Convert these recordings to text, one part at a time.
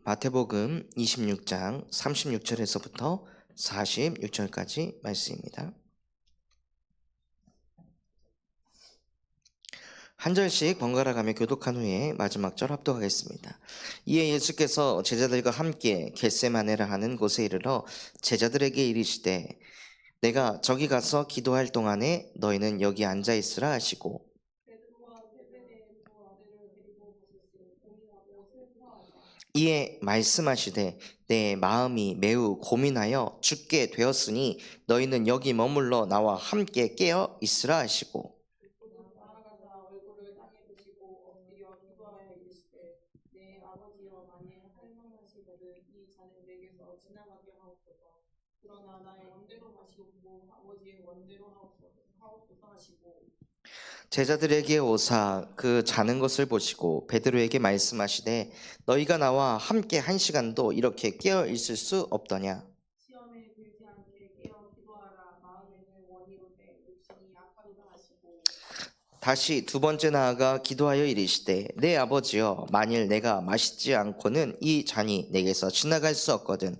마태복음 26장 36절에서부터 46절까지 말씀입니다. 한 절씩 번갈아 가며 교독한 후에 마지막 절 합독하겠습니다. 이에 예수께서 제자들과 함께 겟세마네라 하는 곳에 이르러 제자들에게 이르시되 내가 저기 가서 기도할 동안에 너희는 여기 앉아 있으라 하시고 이에 말씀하시되 내 마음이 매우 고민하여 죽게 되었으니 너희는 여기 머물러 나와 함께 깨어 있으라 하시고 제자들에게 오사 그 자는 것을 보시고 베드로에게 말씀하시되 너희가 나와 함께 1시간도 이렇게 깨어 있을 수 없더냐. 다시 두 번째 나아가 기도하여 이르시되 내 아버지여 만일 내가 마시지 않고는 이 잔이 내게서 지나갈 수 없거든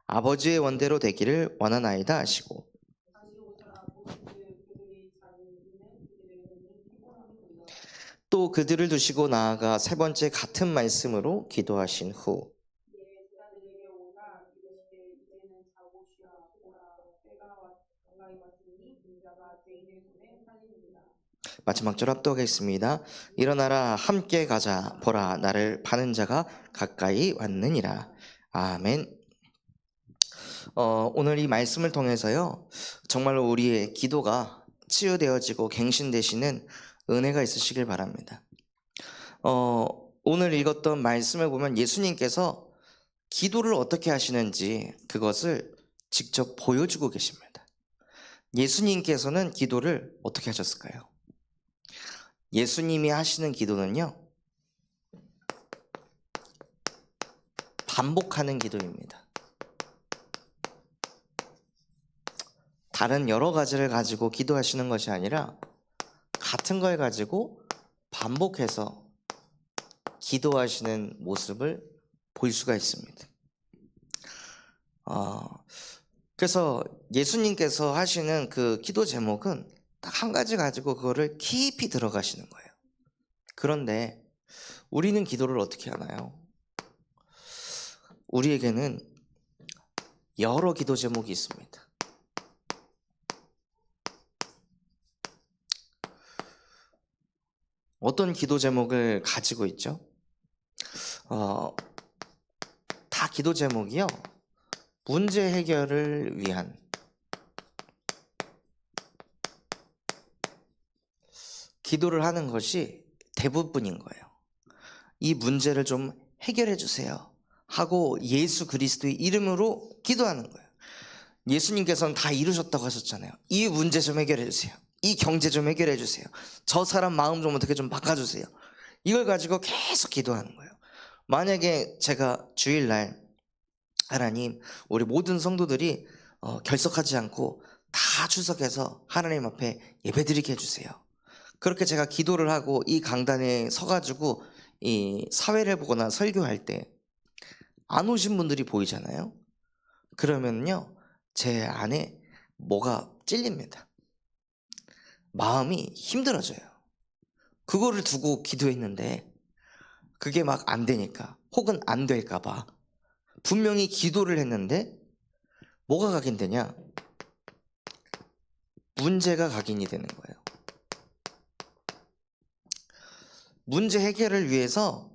아버지의 원대로 되기를 원하나이다 하시고 또 그들을 두시고 나아가 세 번째 같은 말씀으로 기도하신 후 마지막 절 합독하겠습니다. 일어나라 함께 가자 보라 나를 파는 자가 가까이 왔느니라. 아멘. 오늘 이 말씀을 통해서요 정말로 우리의 기도가 치유되어지고 갱신되시는 은혜가 있으시길 바랍니다. 오늘 읽었던 말씀을 보면 예수님께서 기도를 어떻게 하시는지 그것을 직접 보여주고 계십니다. 예수님께서는 기도를 어떻게 하셨을까요? 예수님이 하시는 기도는요 반복하는 기도입니다. 다른 여러 가지를 가지고 기도하시는 것이 아니라 같은 걸 가지고 반복해서 기도하시는 모습을 볼 수가 있습니다. 그래서 예수님께서 하시는 그 기도 제목은 딱 한 가지 가지고 그거를 깊이 들어가시는 거예요. 그런데 우리는 기도를 어떻게 하나요? 우리에게는 여러 기도 제목이 있습니다. 어떤 기도 제목을 가지고 있죠? 다 기도 제목이요 문제 해결을 위한 기도를 하는 것이 대부분인 거예요. 이 문제를 좀 해결해 주세요 하고 예수 그리스도의 이름으로 기도하는 거예요. 예수님께서는 다 이루셨다고 하셨잖아요. 이 문제 좀 해결해 주세요. 이 경제 좀 해결해 주세요. 저 사람 마음 좀 어떻게 좀 바꿔주세요. 이걸 가지고 계속 기도하는 거예요. 만약에 제가 주일날 하나님 우리 모든 성도들이 결석하지 않고 다 출석해서 하나님 앞에 예배드리게 해주세요. 그렇게 제가 기도를 하고 이 강단에 서가지고 이 사회를 보거나 설교할 때 안 오신 분들이 보이잖아요. 그러면요 제 안에 뭐가 찔립니다. 마음이 힘들어져요. 그거를 두고 기도했는데 그게 막 안 되니까 혹은 안 될까봐 분명히 기도를 했는데 뭐가 각인되냐? 문제가 각인이 되는 거예요. 문제 해결을 위해서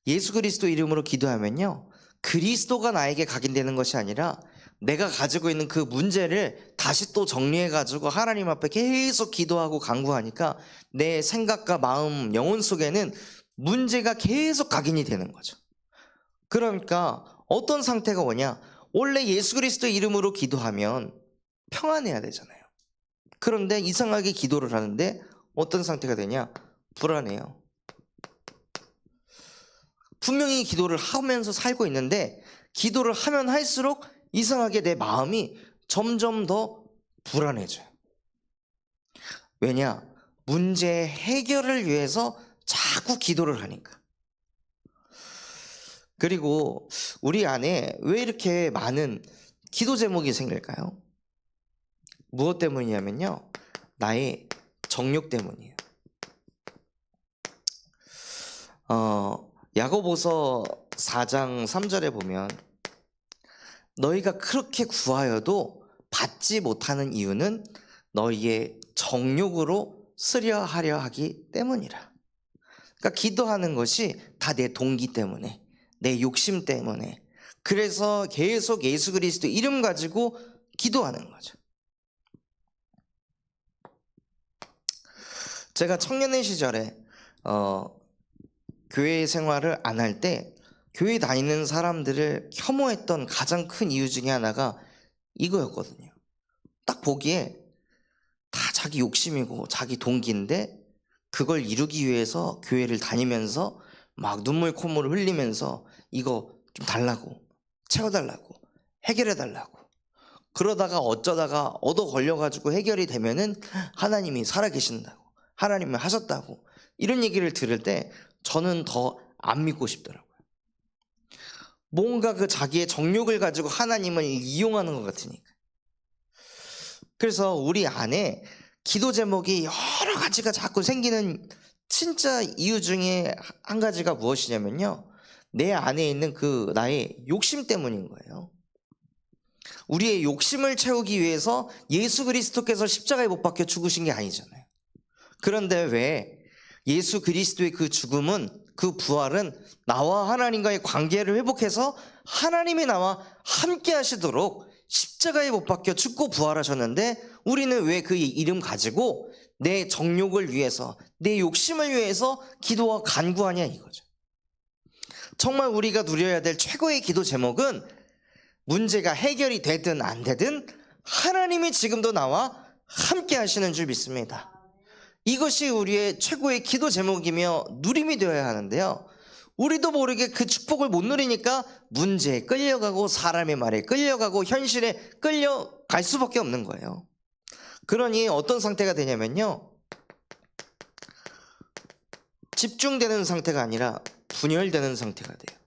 예수 그리스도 이름으로 기도하면요 그리스도가 나에게 각인되는 것이 아니라 내가 가지고 있는 그 문제를 다시 또 정리해가지고 하나님 앞에 계속 기도하고 간구하니까 내 생각과 마음, 영혼 속에는 문제가 계속 각인이 되는 거죠. 그러니까 어떤 상태가 오냐? 원래 예수 그리스도의 이름으로 기도하면 평안해야 되잖아요. 그런데 이상하게 기도를 하는데 어떤 상태가 되냐? 불안해요. 분명히 기도를 하면서 살고 있는데 기도를 하면 할수록 이상하게 내 마음이 점점 더 불안해져요. 왜냐? 문제 해결을 위해서 자꾸 기도를 하니까. 그리고 우리 안에 왜 이렇게 많은 기도 제목이 생길까요? 무엇 때문이냐면요, 나의 정욕 때문이에요. 야고보서 4장 3절에 보면 너희가 그렇게 구하여도 받지 못하는 이유는 너희의 정욕으로 쓰려 하려 하기 때문이라. 그러니까 기도하는 것이 다 내 동기 때문에, 내 욕심 때문에, 그래서 계속 예수 그리스도 이름 가지고 기도하는 거죠. 제가 청년의 시절에 교회 생활을 안 할 때 교회 다니는 사람들을 혐오했던 가장 큰 이유 중에 하나가 이거였거든요. 딱 보기에 다 자기 욕심이고 자기 동기인데 그걸 이루기 위해서 교회를 다니면서 막 눈물 콧물을 흘리면서 이거 좀 달라고, 채워달라고, 해결해달라고, 그러다가 어쩌다가 얻어 걸려가지고 해결이 되면은 하나님이 살아계신다고, 하나님이 하셨다고, 이런 얘기를 들을 때 저는 더 안 믿고 싶더라고요. 뭔가 그 자기의 정욕을 가지고 하나님을 이용하는 것 같으니까. 그래서 우리 안에 기도 제목이 여러 가지가 자꾸 생기는 진짜 이유 중에 한 가지가 무엇이냐면요, 내 안에 있는 그 나의 욕심 때문인 거예요. 우리의 욕심을 채우기 위해서 예수 그리스도께서 십자가에 못 박혀 죽으신 게 아니잖아요. 그런데 왜 예수 그리스도의 그 죽음은, 그 부활은 나와 하나님과의 관계를 회복해서 하나님이 나와 함께 하시도록 십자가에 못 박혀 죽고 부활하셨는데, 우리는 왜 그 이름 가지고 내 정욕을 위해서, 내 욕심을 위해서 기도와 간구하냐 이거죠. 정말 우리가 누려야 될 최고의 기도 제목은 문제가 해결이 되든 안 되든 하나님이 지금도 나와 함께 하시는 줄 믿습니다. 이것이 우리의 최고의 기도 제목이며 누림이 되어야 하는데요, 우리도 모르게 그 축복을 못 누리니까 문제에 끌려가고 사람의 말에 끌려가고 현실에 끌려갈 수밖에 없는 거예요. 그러니 어떤 상태가 되냐면요, 집중되는 상태가 아니라 분열되는 상태가 돼요.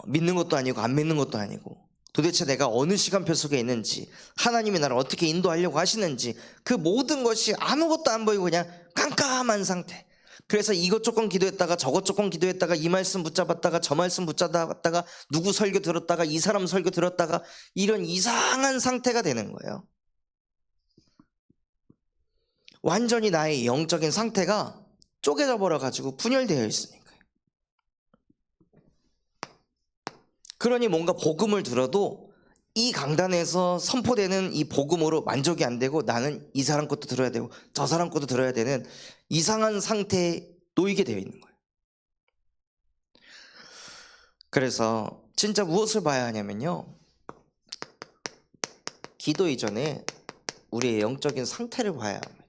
믿는 것도 아니고 안 믿는 것도 아니고, 도대체 내가 어느 시간표 속에 있는지, 하나님이 나를 어떻게 인도하려고 하시는지, 그 모든 것이 아무것도 안 보이고 그냥 깜깜한 상태. 그래서 이것 조금 기도했다가 저것 조금 기도했다가 이 말씀 붙잡았다가 저 말씀 붙잡았다가 누구 설교 들었다가 이 사람 설교 들었다가 이런 이상한 상태가 되는 거예요. 완전히 나의 영적인 상태가 쪼개져 버려가지고 분열되어 있으니까요. 그러니 뭔가 복음을 들어도 이 강단에서 선포되는 이 복음으로 만족이 안 되고 나는 이 사람 것도 들어야 되고 저 사람 것도 들어야 되는 이상한 상태에 놓이게 되어 있는 거예요. 그래서 진짜 무엇을 봐야 하냐면요, 기도 이전에 우리의 영적인 상태를 봐야 합니다.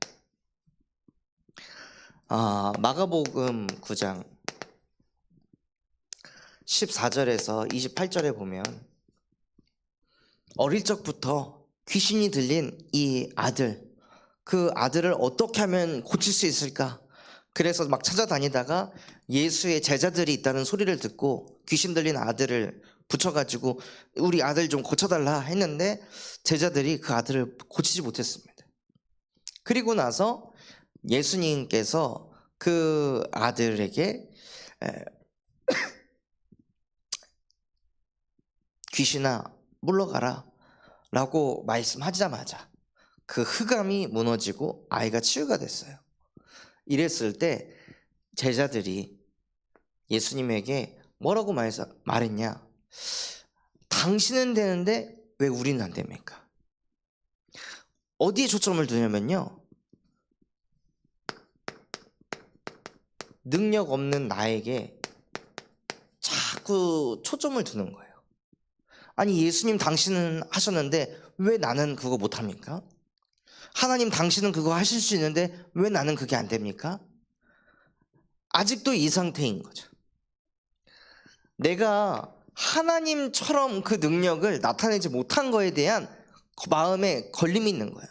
마가복음 9장 14절에서 28절에 보면 어릴 적부터 귀신이 들린 이 아들, 그 아들을 어떻게 하면 고칠 수 있을까? 그래서 막 찾아다니다가 예수의 제자들이 있다는 소리를 듣고 귀신 들린 아들을 붙여가지고 우리 아들 좀 고쳐달라 했는데 제자들이 그 아들을 고치지 못했습니다. 그리고 나서 예수님께서 그 아들에게 귀신아 물러가라 라고 말씀하자마자 그 흑암이 무너지고 아이가 치유가 됐어요. 이랬을 때 제자들이 예수님에게 뭐라고 말했냐? 당신은 되는데 왜 우리는 안 됩니까? 어디에 초점을 두냐면요, 능력 없는 나에게 자꾸 초점을 두는 거예요. 아니, 예수님 당신은 하셨는데 왜 나는 그거 못합니까? 하나님 당신은 그거 하실 수 있는데 왜 나는 그게 안 됩니까? 아직도 이 상태인 거죠. 내가 하나님처럼 그 능력을 나타내지 못한 거에 대한 마음에 걸림이 있는 거예요.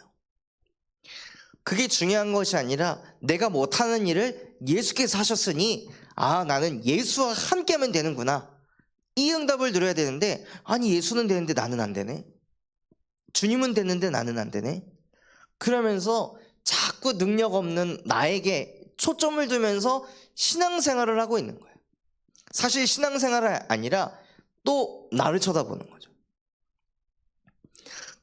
그게 중요한 것이 아니라 내가 못하는 일을 예수께서 하셨으니 아, 나는 예수와 함께하면 되는구나. 이 응답을 드려야 되는데, 아니 예수는 되는데 나는 안 되네. 주님은 되는데 나는 안 되네. 그러면서 자꾸 능력 없는 나에게 초점을 두면서 신앙생활을 하고 있는 거예요. 사실 신앙생활이 아니라 또 나를 쳐다보는 거죠.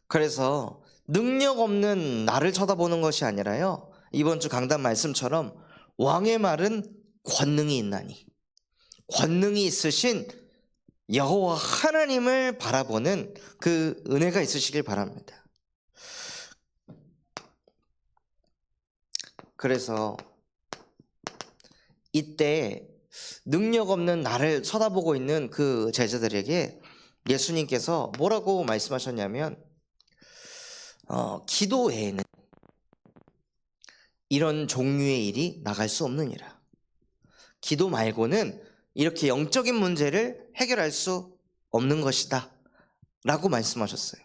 그래서 능력 없는 나를 쳐다보는 것이 아니라요, 이번 주 강단 말씀처럼 왕의 말은 권능이 있나니, 권능이 있으신 여호와 하나님을 바라보는 그 은혜가 있으시길 바랍니다. 그래서 이때 능력 없는 나를 쳐다보고 있는 그 제자들에게 예수님께서 뭐라고 말씀하셨냐면, 기도 외에는 이런 종류의 일이 나갈 수 없느니라. 기도 말고는 이렇게 영적인 문제를 해결할 수 없는 것이다 라고 말씀하셨어요.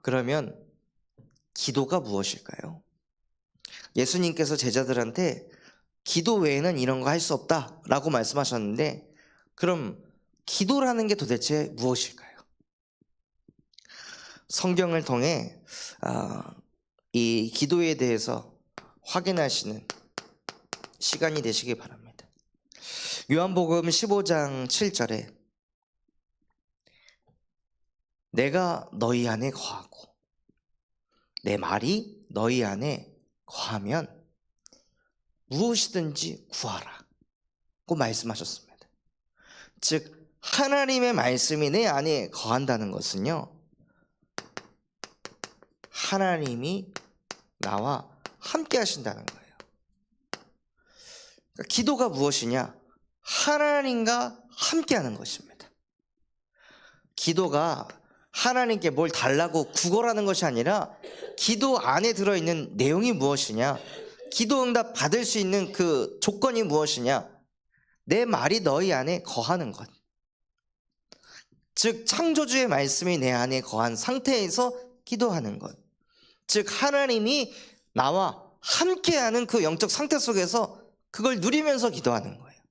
그러면 기도가 무엇일까요? 예수님께서 제자들한테 기도 외에는 이런 거 할 수 없다 라고 말씀하셨는데, 그럼 기도라는 게 도대체 무엇일까요? 성경을 통해 이 기도에 대해서 확인하시는 시간이 되시기 바랍니다. 요한복음 15장 7절에 내가 너희 안에 거하고 내 말이 너희 안에 거하면 무엇이든지 구하라고 말씀하셨습니다. 즉 하나님의 말씀이 내 안에 거한다는 것은요, 하나님이 나와 함께 하신다는 거예요. 그러니까 기도가 무엇이냐? 하나님과 함께 하는 것입니다. 기도가 하나님께 뭘 달라고 구걸하는 것이 아니라, 기도 안에 들어있는 내용이 무엇이냐, 기도 응답 받을 수 있는 그 조건이 무엇이냐, 내 말이 너희 안에 거하는 것. 즉 창조주의 말씀이 내 안에 거한 상태에서 기도하는 것. 즉 하나님이 나와 함께하는 그 영적 상태 속에서 그걸 누리면서 기도하는 거예요.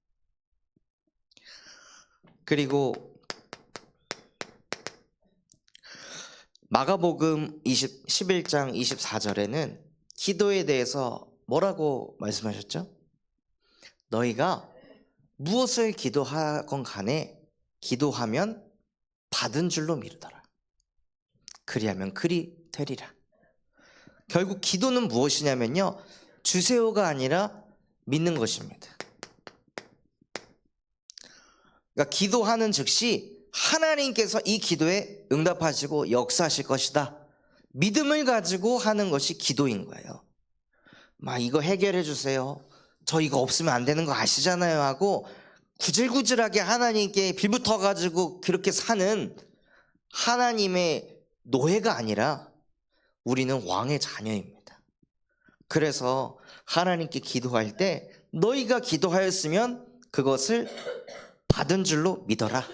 그리고 마가복음 11장 24절에는 기도에 대해서 뭐라고 말씀하셨죠? 너희가 무엇을 기도하건 간에 기도하면 받은 줄로 미루더라. 그리하면 그리 되리라. 결국 기도는 무엇이냐면요, 주세요가 아니라 믿는 것입니다. 그러니까 기도하는 즉시 하나님께서 이 기도에 응답하시고 역사하실 것이다, 믿음을 가지고 하는 것이 기도인 거예요. 막 이거 해결해 주세요, 저 이거 없으면 안 되는 거 아시잖아요 하고 구질구질하게 하나님께 빌붙어 가지고 그렇게 사는 하나님의 노예가 아니라 우리는 왕의 자녀입니다. 그래서 하나님께 기도할 때 너희가 기도하였으면 그것을 받은 줄로 믿어라.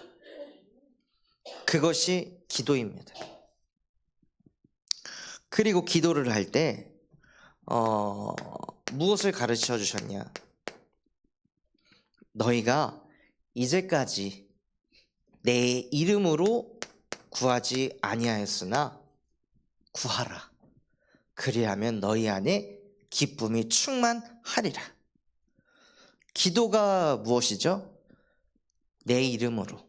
그것이 기도입니다. 그리고 기도를 할 때 무엇을 가르쳐 주셨냐? 너희가 이제까지 내 이름으로 구하지 아니하였으나 구하라. 그리하면 너희 안에 기쁨이 충만하리라. 기도가 무엇이죠? 내 이름으로,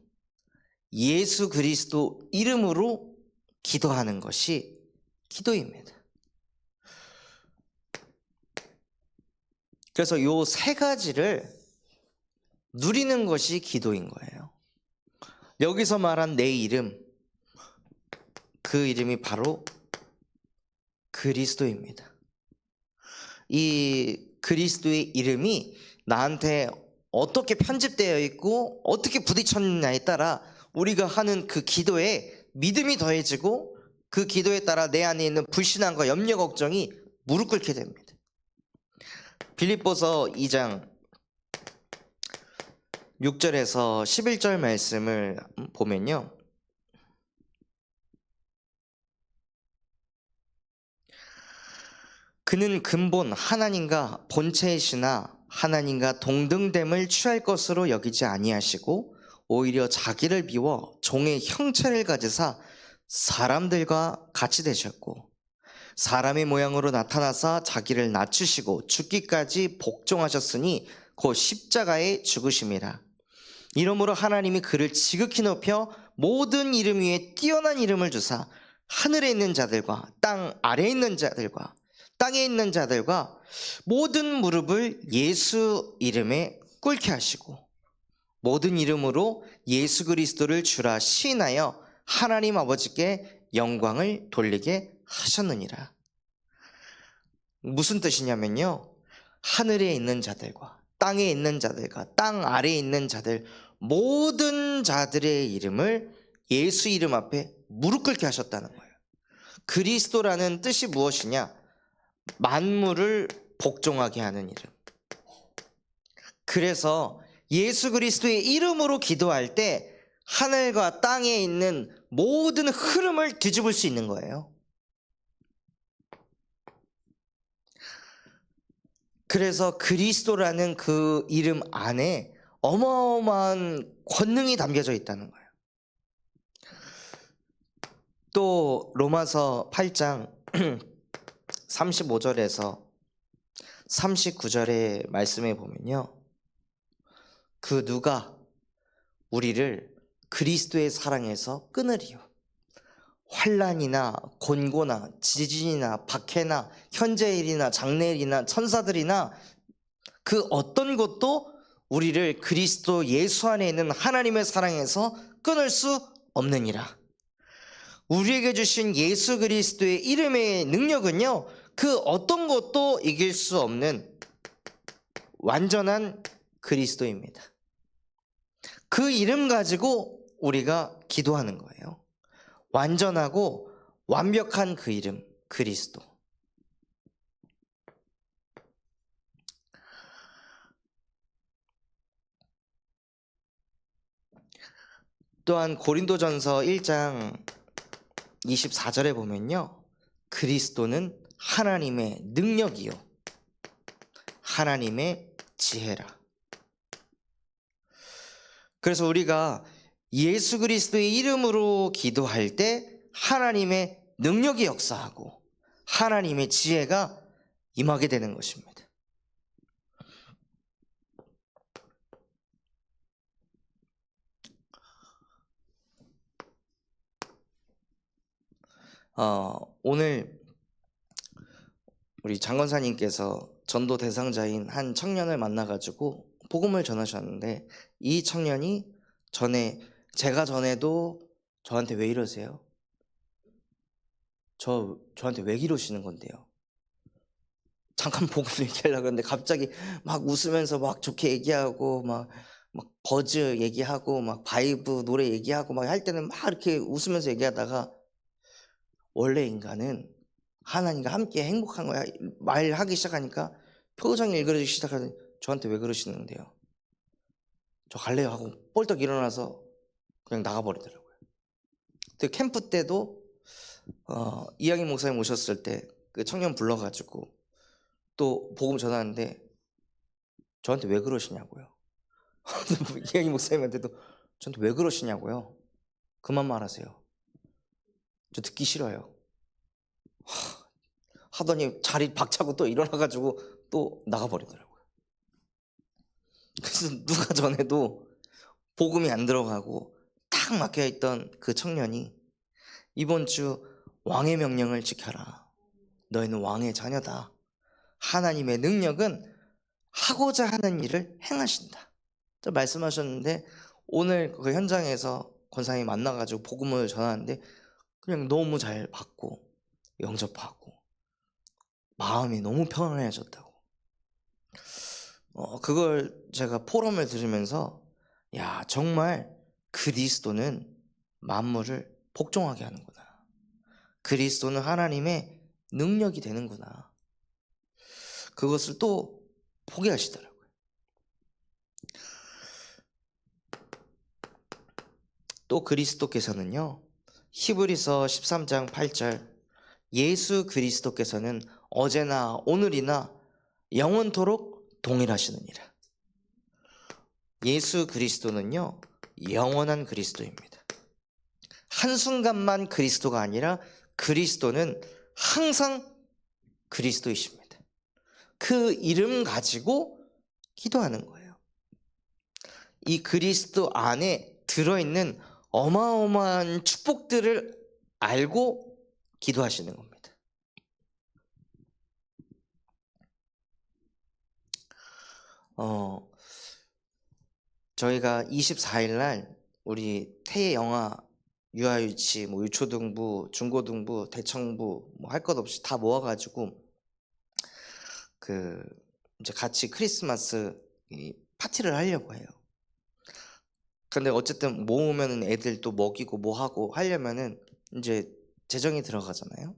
예수 그리스도 이름으로 기도하는 것이 기도입니다. 그래서 요 세 가지를 누리는 것이 기도인 거예요. 여기서 말한 내 이름, 그 이름이 바로 그리스도입니다. 이 그리스도의 이름이 나한테 어떻게 편집되어 있고 어떻게 부딪혔느냐에 따라 우리가 하는 그 기도에 믿음이 더해지고, 그 기도에 따라 내 안에 있는 불신앙과 염려 걱정이 무릎 꿇게 됩니다. 빌립보서 2장 6절에서 11절 말씀을 보면요, 그는 근본 하나님과 본체이시나 하나님과 동등됨을 취할 것으로 여기지 아니하시고 오히려 자기를 비워 종의 형체를 가지사 사람들과 같이 되셨고 사람의 모양으로 나타나사 자기를 낮추시고 죽기까지 복종하셨으니 곧 십자가에 죽으심이라. 이러므로 하나님이 그를 지극히 높여 모든 이름 위에 뛰어난 이름을 주사 하늘에 있는 자들과 땅 아래에 있는 자들과 땅에 있는 자들과 모든 무릎을 예수 이름에 꿇게 하시고 모든 이름으로 예수 그리스도를 주라 시인하여 하나님 아버지께 영광을 돌리게 하셨느니라. 무슨 뜻이냐면요, 하늘에 있는 자들과 땅에 있는 자들과 땅 아래에 있는 자들 모든 자들의 이름을 예수 이름 앞에 무릎 꿇게 하셨다는 거예요. 그리스도라는 뜻이 무엇이냐? 만물을 복종하게 하는 이름. 그래서 예수 그리스도의 이름으로 기도할 때 하늘과 땅에 있는 모든 흐름을 뒤집을 수 있는 거예요. 그래서 그리스도라는 그 이름 안에 어마어마한 권능이 담겨져 있다는 거예요. 또 로마서 8장 35절에서 39절의 말씀에 보면요, 그 누가 우리를 그리스도의 사랑에서 끊으리요? 환난이나 곤고나 지진이나 박해나 현재일이나 장래일이나 천사들이나 그 어떤 것도 우리를 그리스도 예수 안에 있는 하나님의 사랑에서 끊을 수 없느니라. 우리에게 주신 예수 그리스도의 이름의 능력은요, 그 어떤 것도 이길 수 없는 완전한 그리스도입니다. 그 이름 가지고 우리가 기도하는 거예요. 완전하고 완벽한 그 이름, 그리스도. 또한 고린도전서 1장 24절에 보면요, 그리스도는 하나님의 능력이요 하나님의 지혜라. 그래서 우리가 예수 그리스도의 이름으로 기도할 때 하나님의 능력이 역사하고 하나님의 지혜가 임하게 되는 것입니다. 오늘 우리 장건사님께서 전도 대상자인 한 청년을 만나가지고 복음을 전하셨는데, 이 청년이 제가 전에도 저한테 왜 이러세요? 저한테 왜 이러시는 건데요? 잠깐 복음 얘기하려고 했는데 갑자기 막 웃으면서 막 좋게 얘기하고 막 버즈 얘기하고 막 바이브 노래 얘기하고 막 할 때는 막 이렇게 웃으면서 얘기하다가, 원래 인간은 하나님과 함께 행복한 거야 말하기 시작하니까 표정이 일그러지기 시작하더니 저한테 왜 그러시는데요? 저 갈래요 하고 뻘떡 일어나서 그냥 나가버리더라고요. 근데 캠프 때도 이양희 목사님 오셨을 때 그 청년 불러가지고 또 복음 전하는데 저한테 왜 그러시냐고요. 이양희 목사님한테도 저한테 왜 그러시냐고요. 그만 말하세요. 저 듣기 싫어요. 하더니 자리 박차고 또 일어나가지고 또 나가버리더라고요. 그래서 누가 전에도 복음이 안 들어가고 딱 막혀있던 그 청년이 이번 주 왕의 명령을 지켜라. 너희는 왕의 자녀다. 하나님의 능력은 하고자 하는 일을 행하신다. 말씀하셨는데, 오늘 그 현장에서 권사님이 만나가지고 복음을 전하는데 그냥 너무 잘 받고 영접하고 마음이 너무 편안해졌다고. 그걸 제가 포럼을 들으면서, 야, 정말 그리스도는 만물을 복종하게 하는구나. 그리스도는 하나님의 능력이 되는구나. 그것을 또 보게 하시더라고요. 또 그리스도께서는요, 히브리서 13장 8절, 예수 그리스도께서는 어제나 오늘이나 영원토록 동일하시느니라. 예수 그리스도는요, 영원한 그리스도입니다. 한순간만 그리스도가 아니라 그리스도는 항상 그리스도이십니다. 그 이름 가지고 기도하는 거예요. 이 그리스도 안에 들어있는 어마어마한 축복들을 알고 기도하시는 겁니다. 저희가 24일 날 우리 태예 영아 유아유치, 유초등부, 중고등부, 대청부 할 것 없이 다 모아가지고 이제 같이 크리스마스 파티를 하려고 해요. 근데 어쨌든 모으면 애들 또 먹이고 뭐 하고 하려면은 이제 재정이 들어가잖아요.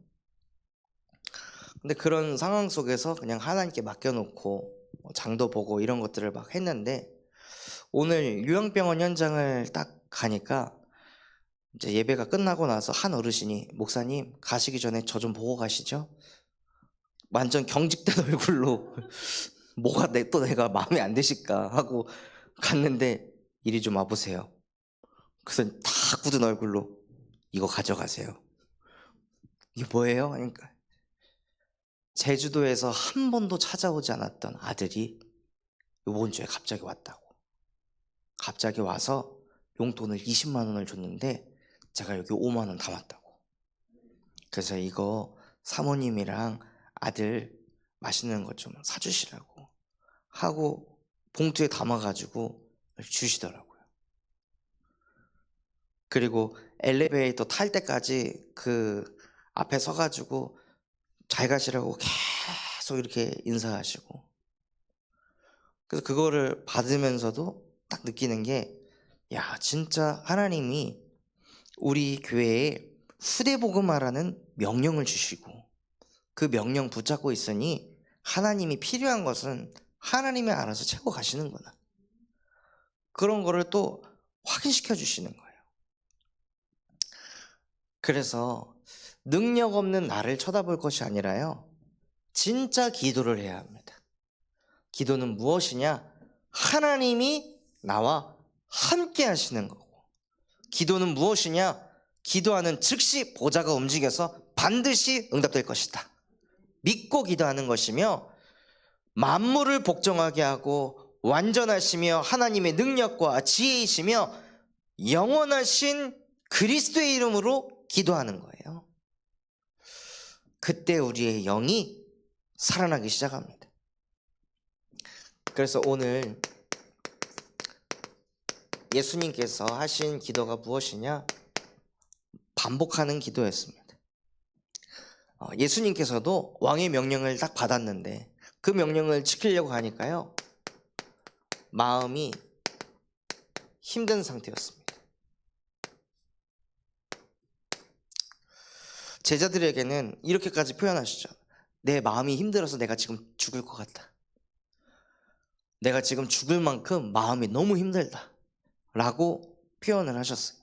근데 그런 상황 속에서 그냥 하나님께 맡겨놓고 장도 보고 이런 것들을 막 했는데, 오늘 요양병원 현장을 딱 가니까 이제 예배가 끝나고 나서 한 어르신이, 목사님 가시기 전에 저 좀 보고 가시죠. 완전 경직된 얼굴로 뭐가 또 내가 마음에 안 드실까 하고 갔는데, 이리 좀 와보세요. 그래서 다 굳은 얼굴로 이거 가져가세요. 이게 뭐예요? 그러니까 제주도에서 한 번도 찾아오지 않았던 아들이 이번 주에 갑자기 왔다고. 갑자기 와서 용돈을 20만 원을 줬는데 제가 여기 5만 원 담았다고. 그래서 이거 사모님이랑 아들 맛있는 것 좀 사주시라고 하고 봉투에 담아가지고 주시더라고요. 그리고 엘리베이터 탈 때까지 그 앞에 서가지고 잘 가시라고 계속 이렇게 인사하시고, 그래서 그거를 받으면서도 딱 느끼는 게, 야, 진짜 하나님이 우리 교회에 후대복음하라는 명령을 주시고 그 명령 붙잡고 있으니 하나님이 필요한 것은 하나님이 알아서 채워 가시는구나, 그런 거를 또 확인시켜 주시는 거예요. 그래서 능력 없는 나를 쳐다볼 것이 아니라요, 진짜 기도를 해야 합니다. 기도는 무엇이냐? 하나님이 나와 함께 하시는 거고. 기도는 무엇이냐? 기도하는 즉시 보좌가 움직여서 반드시 응답될 것이다, 믿고 기도하는 것이며, 만물을 복종하게 하고 완전하시며 하나님의 능력과 지혜이시며 영원하신 그리스도의 이름으로 기도하는 거예요. 그때 우리의 영이 살아나기 시작합니다. 그래서 오늘 예수님께서 하신 기도가 무엇이냐? 반복하는 기도였습니다. 예수님께서도 왕의 명령을 딱 받았는데 그 명령을 지키려고 하니까요, 마음이 힘든 상태였습니다. 제자들에게는 이렇게까지 표현하시죠. 내 마음이 힘들어서 내가 지금 죽을 것 같다. 내가 지금 죽을 만큼 마음이 너무 힘들다 라고 표현을 하셨어요.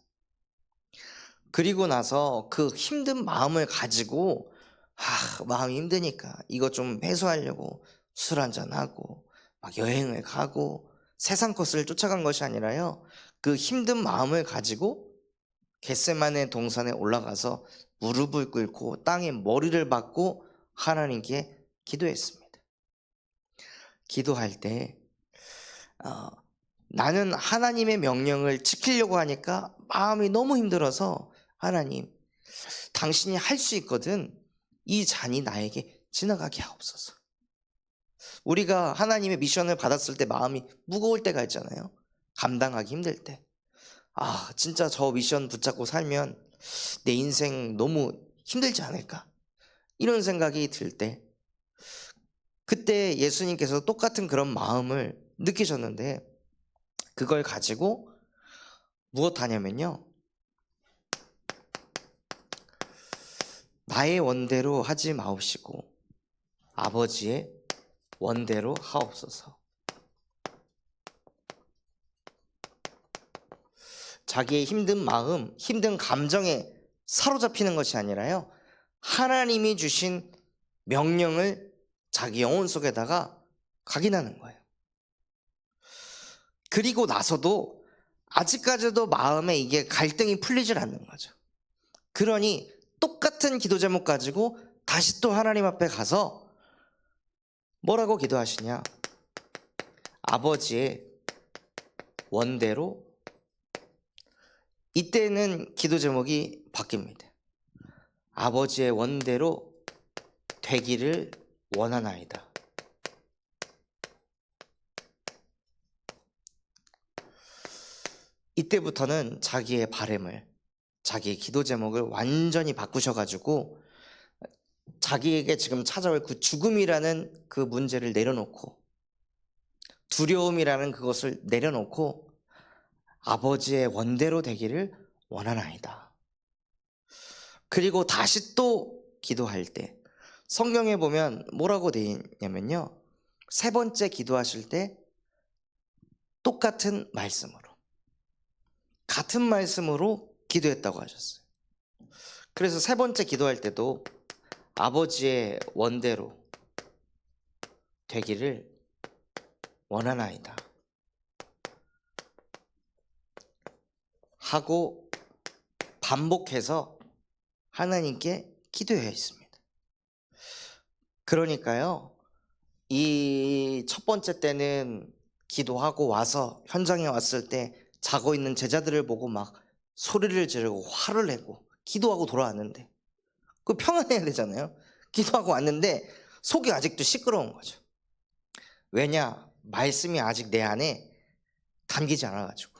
그리고 나서 그 힘든 마음을 가지고 마음이 힘드니까 이거 좀 해소하려고 술 한잔하고 막 여행을 가고 세상 것을 쫓아간 것이 아니라요, 그 힘든 마음을 가지고 겟세마네 동산에 올라가서 무릎을 꿇고 땅에 머리를 박고 하나님께 기도했습니다. 기도할 때 나는 하나님의 명령을 지키려고 하니까 마음이 너무 힘들어서, 하나님, 당신이 할 수 있거든 이 잔이 나에게 지나가게 하옵소서. 우리가 하나님의 미션을 받았을 때 마음이 무거울 때가 있잖아요. 감당하기 힘들 때. 진짜 저 미션 붙잡고 살면 내 인생 너무 힘들지 않을까, 이런 생각이 들 때, 그때 예수님께서 똑같은 그런 마음을 느끼셨는데 그걸 가지고 무엇 하냐면요, 나의 원대로 하지 마옵시고 아버지의 원대로 하옵소서. 자기의 힘든 마음, 힘든 감정에 사로잡히는 것이 아니라요, 하나님이 주신 명령을 자기 영혼 속에다가 각인하는 거예요. 그리고 나서도 아직까지도 마음에 이게 갈등이 풀리질 않는 거죠. 그러니 똑같은 기도 제목 가지고 다시 또 하나님 앞에 가서 뭐라고 기도하시냐? 아버지의 원대로. 이때는 기도 제목이 바뀝니다. 아버지의 원대로 되기를 원하나이다. 이때부터는 자기의 바램을, 자기의 기도 제목을 완전히 바꾸셔가지고 자기에게 지금 찾아올 그 죽음이라는 그 문제를 내려놓고, 두려움이라는 그것을 내려놓고 아버지의 원대로 되기를 원하나이다. 그리고 다시 또 기도할 때 성경에 보면 뭐라고 되어 있냐면요, 세 번째 기도하실 때 똑같은 말씀으로, 같은 말씀으로 기도했다고 하셨어요. 그래서 세 번째 기도할 때도 아버지의 원대로 되기를 원하나이다 하고 반복해서 하나님께 기도해야 했습니다. 그러니까요, 이 첫 번째 때는 기도하고 와서 현장에 왔을 때 자고 있는 제자들을 보고 막 소리를 지르고 화를 내고 기도하고 돌아왔는데, 그 평안해야 되잖아요. 기도하고 왔는데 속이 아직도 시끄러운 거죠. 왜냐? 말씀이 아직 내 안에 담기지 않아가지고.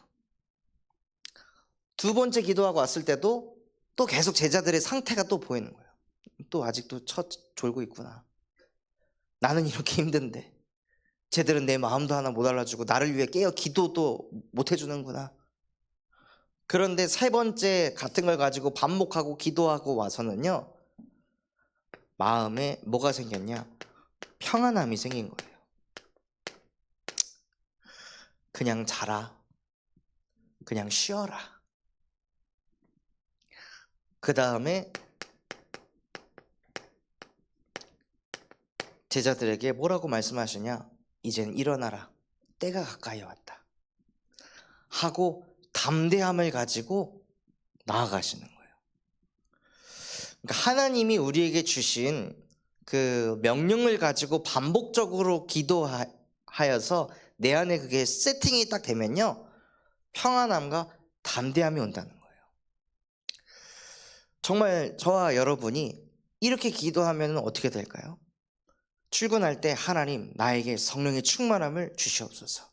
두 번째 기도하고 왔을 때도 또 계속 제자들의 상태가 또 보이는 거예요. 또 아직도 졸고 있구나. 나는 이렇게 힘든데 쟤들은 내 마음도 하나 못 알아주고 나를 위해 깨어 기도도 못 해주는구나. 그런데 세 번째 같은 걸 가지고 반복하고 기도하고 와서는요, 마음에 뭐가 생겼냐? 평안함이 생긴 거예요. 그냥 자라, 그냥 쉬어라. 그 다음에 제자들에게 뭐라고 말씀하시냐? 이젠 일어나라, 때가 가까이 왔다 하고 담대함을 가지고 나아가시는 거예요. 그러니까 하나님이 우리에게 주신 그 명령을 가지고 반복적으로 기도하여서 내 안에 그게 세팅이 딱 되면요, 평안함과 담대함이 온다는 거예요. 정말 저와 여러분이 이렇게 기도하면 어떻게 될까요? 출근할 때 하나님 나에게 성령의 충만함을 주시옵소서.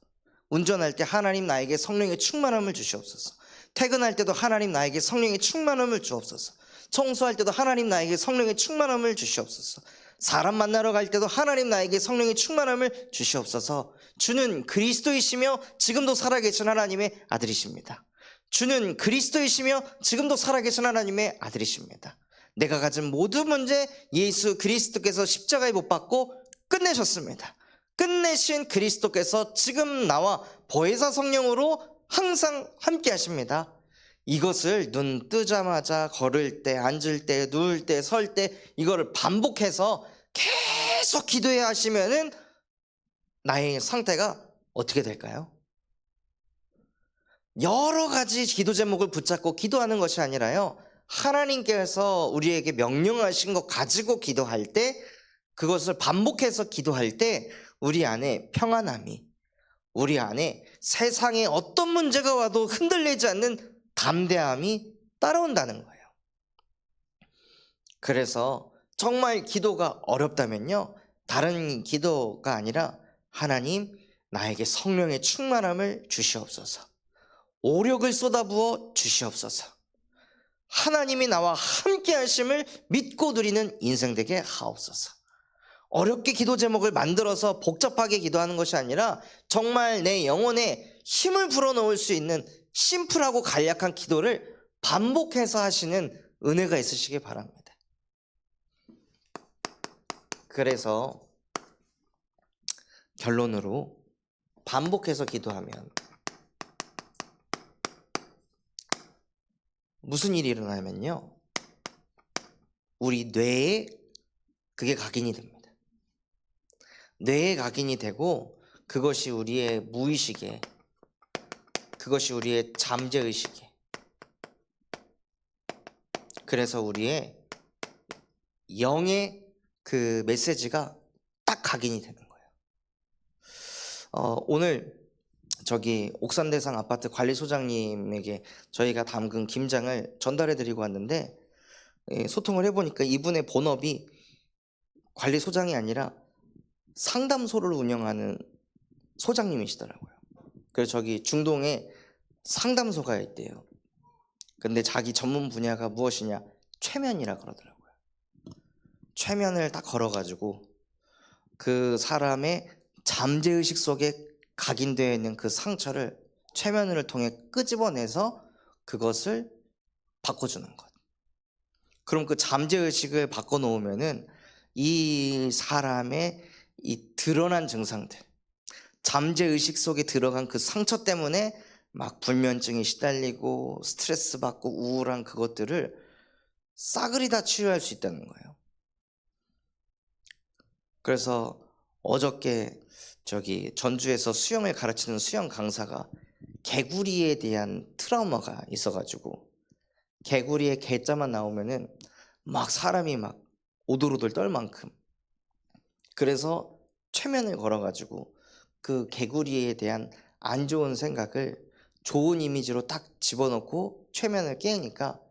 운전할 때 하나님 나에게 성령의 충만함을 주시옵소서. 퇴근할 때도 하나님 나에게 성령의 충만함을 주옵소서. 청소할 때도 하나님 나에게 성령의 충만함을 주시옵소서. 사람 만나러 갈 때도 하나님 나에게 성령의 충만함을 주시옵소서. 주는 그리스도이시며 지금도 살아계신 하나님의 아들이십니다. 주는 그리스도이시며 지금도 살아계신 하나님의 아들이십니다. 내가 가진 모든 문제 예수 그리스도께서 십자가에 못 박고 끝내셨습니다. 끝내신 그리스도께서 지금 나와 보혜사 성령으로 항상 함께 하십니다. 이것을 눈 뜨자마자 걸을 때, 앉을 때, 누울 때, 설 때 이거를 반복해서 계속 기도해야 하시면은 나의 상태가 어떻게 될까요? 여러 가지 기도 제목을 붙잡고 기도하는 것이 아니라요, 하나님께서 우리에게 명령하신 것 가지고 기도할 때, 그것을 반복해서 기도할 때 우리 안에 평안함이, 우리 안에 세상에 어떤 문제가 와도 흔들리지 않는 담대함이 따라온다는 거예요. 그래서 정말 기도가 어렵다면요, 다른 기도가 아니라 하나님 나에게 성령의 충만함을 주시옵소서, 오력을 쏟아부어 주시옵소서, 하나님이 나와 함께 하심을 믿고 누리는 인생 되게 하옵소서. 어렵게 기도 제목을 만들어서 복잡하게 기도하는 것이 아니라 정말 내 영혼에 힘을 불어넣을 수 있는 심플하고 간략한 기도를 반복해서 하시는 은혜가 있으시길 바랍니다. 그래서 결론으로 반복해서 기도하면 무슨 일이 일어나면요, 우리 뇌에 그게 각인이 됩니다. 뇌에 각인이 되고 그것이 우리의 무의식에, 그것이 우리의 잠재의식에, 그래서 우리의 영의 그 메시지가 딱 각인이 되는 거예요. 오늘 저기 옥산대상 아파트 관리소장님에게 저희가 담근 김장을 전달해 드리고 왔는데, 소통을 해보니까 이분의 본업이 관리소장이 아니라 상담소를 운영하는 소장님이시더라고요. 그래서 저기 중동에 상담소가 있대요. 근데 자기 전문 분야가 무엇이냐? 최면이라 그러더라고요. 최면을 딱 걸어가지고 그 사람의 잠재의식 속에 각인되어 있는 그 상처를 최면을 통해 끄집어내서 그것을 바꿔주는 것. 그럼 그 잠재의식을 바꿔놓으면은 이 사람의 이 드러난 증상들, 잠재의식 속에 들어간 그 상처 때문에 막 불면증에 시달리고 스트레스 받고 우울한 그것들을 싸그리 다 치유할 수 있다는 거예요. 그래서 어저께 저기 전주에서 수영을 가르치는 수영 강사가 개구리에 대한 트라우마가 있어가지고 개구리의 개자만 나오면은 막 사람이 막 오돌오돌 떨 만큼, 그래서 최면을 걸어가지고 그 개구리에 대한 안 좋은 생각을 좋은 이미지로 딱 집어넣고 최면을 깨우니까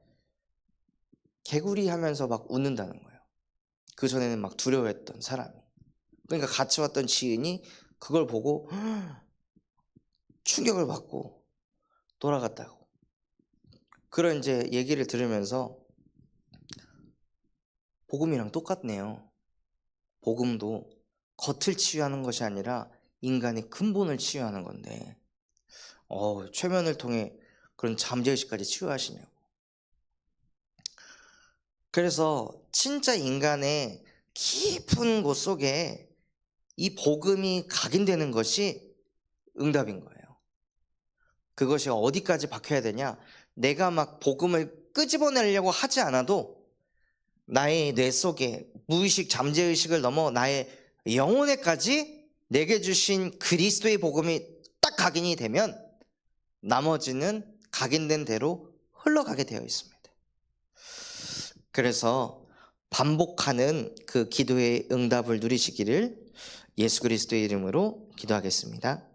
개구리 하면서 막 웃는다는 거예요. 그 전에는 막 두려워했던 사람이. 그러니까 같이 왔던 지인이 그걸 보고 충격을 받고 돌아갔다고. 그런 이제 얘기를 들으면서 복음이랑 똑같네요. 복음도 겉을 치유하는 것이 아니라 인간의 근본을 치유하는 건데 최면을 통해 그런 잠재의식까지 치유하시냐고. 그래서 진짜 인간의 깊은 곳 속에 이 복음이 각인되는 것이 응답인 거예요. 그것이 어디까지 박혀야 되냐? 내가 막 복음을 끄집어내려고 하지 않아도 나의 뇌 속에 무의식 잠재의식을 넘어 나의 영혼에까지 내게 주신 그리스도의 복음이 딱 각인이 되면 나머지는 각인된 대로 흘러가게 되어 있습니다. 그래서 반복하는 그 기도의 응답을 누리시기를 예수 그리스도의 이름으로 기도하겠습니다.